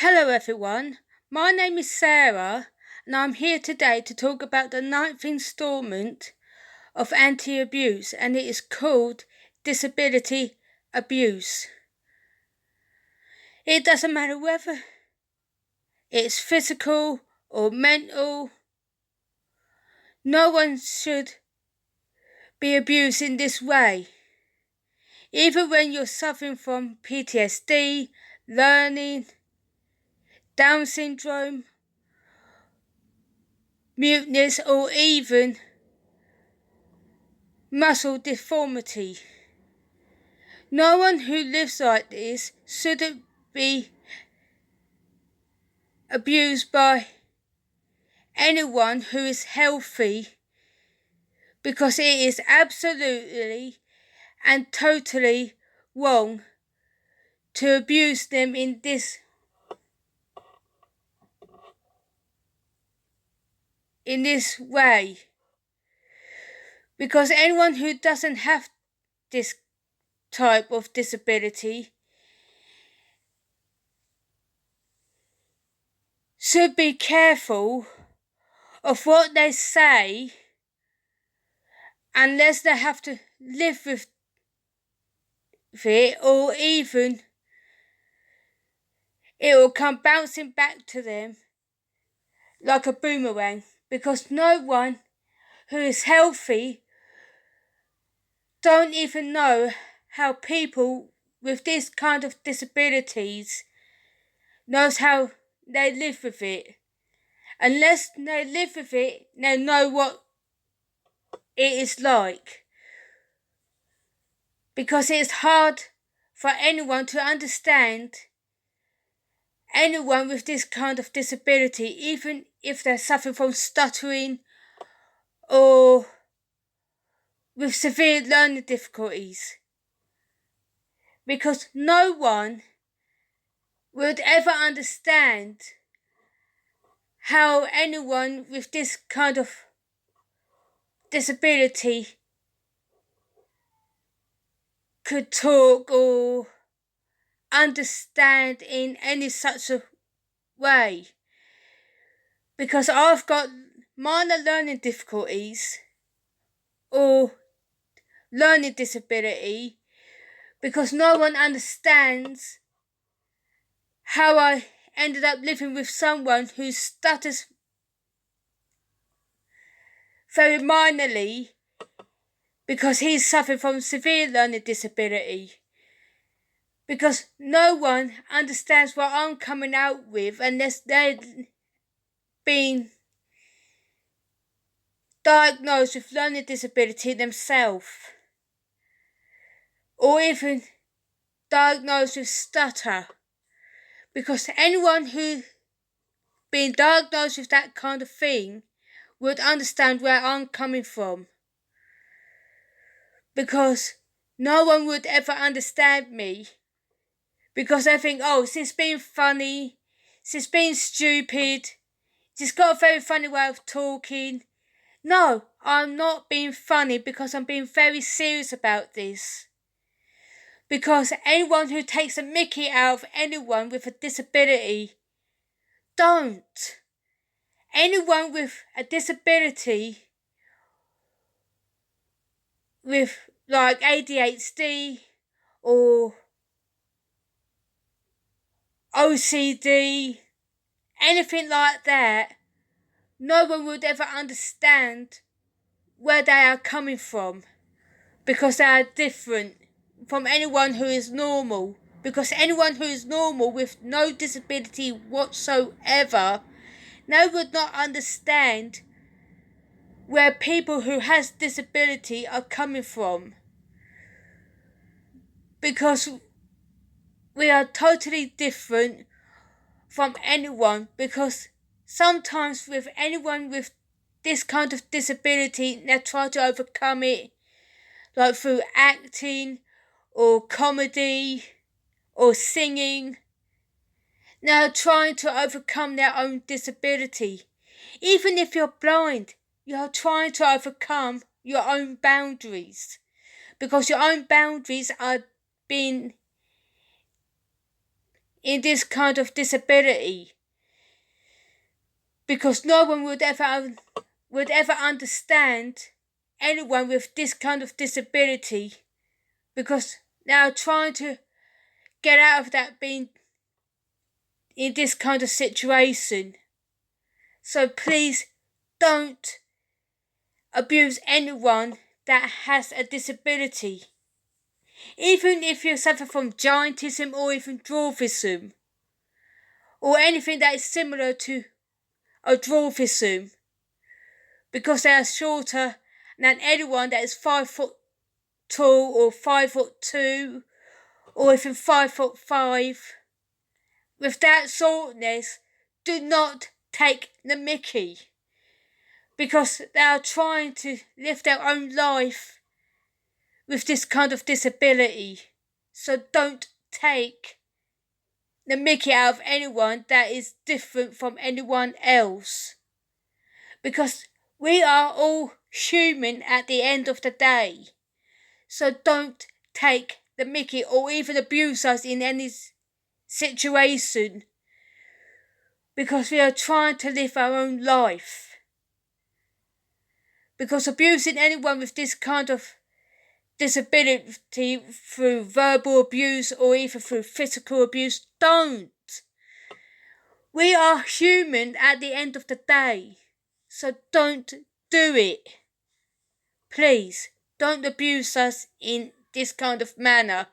Hello everyone, my name is Sarah and I'm here today to talk about the ninth instalment of anti-abuse, and it is called disability abuse. It doesn't matter whether it's physical or mental, no one should be abused in this way. Even when you're suffering from PTSD, learning, Down syndrome, muteness, or even muscle deformity. No one who lives like this shouldn't be abused by anyone who is healthy, because it is absolutely and totally wrong to abuse them in this way. Because anyone who doesn't have this type of disability should be careful of what they say, unless they have to live with it, or even it will come bouncing back to them like a boomerang, because no one who is healthy don't even know how people with this kind of disabilities knows how they live with it. Unless they live with it, they know what it is like. Because it's hard for anyone to understand anyone with this kind of disability, even if they're suffering from stuttering or with severe learning difficulties. Because no one would ever understand how anyone with this kind of disability could talk or understand in any such a way. Because I've got minor learning difficulties or learning disability, because no one understands how I ended up living with someone who stutters very minorly, because he's suffering from severe learning disability. Because no one understands what I'm coming out with unless they've been diagnosed with learning disability themselves, or even diagnosed with stutter. Because anyone who's been diagnosed with that kind of thing would understand where I'm coming from. Because no one would ever understand me, because they think, oh, she's being funny, she's being stupid, she's got a very funny way of talking. No, I'm not being funny, because I'm being very serious about this. Because anyone who takes a mickey out of anyone with a disability, don't. Anyone with a disability, with like ADHD or OCD, anything like that, no one would ever understand where they are coming from, because they are different from anyone who is normal. Because anyone who is normal with no disability whatsoever, they would not understand where people who has disability are coming from. Because we are totally different from anyone. Because sometimes with anyone with this kind of disability, they try to overcome it, like through acting or comedy or singing. They're trying to overcome their own disability. Even if you're blind, you're trying to overcome your own boundaries, because your own boundaries are being in this kind of disability, because no one would ever understand anyone with this kind of disability, because they are trying to get out of that being in this kind of situation. So please don't abuse anyone that has a disability. Even if you suffer from giantism or even dwarfism, or anything that is similar to a dwarfism, because they are shorter than anyone that is 5 foot tall or 5'2" or even 5'5". With that shortness, do not take the mickey, because they are trying to live their own life with this kind of disability. So don't take the mickey out of anyone that is different from anyone else, because we are all human at the end of the day. So don't take the mickey or even abuse us in any situation, because we are trying to live our own life. Because abusing anyone with this kind of disability through verbal abuse or even through physical abuse, don't. We are human at the end of the day, so don't do it. Please, don't abuse us in this kind of manner.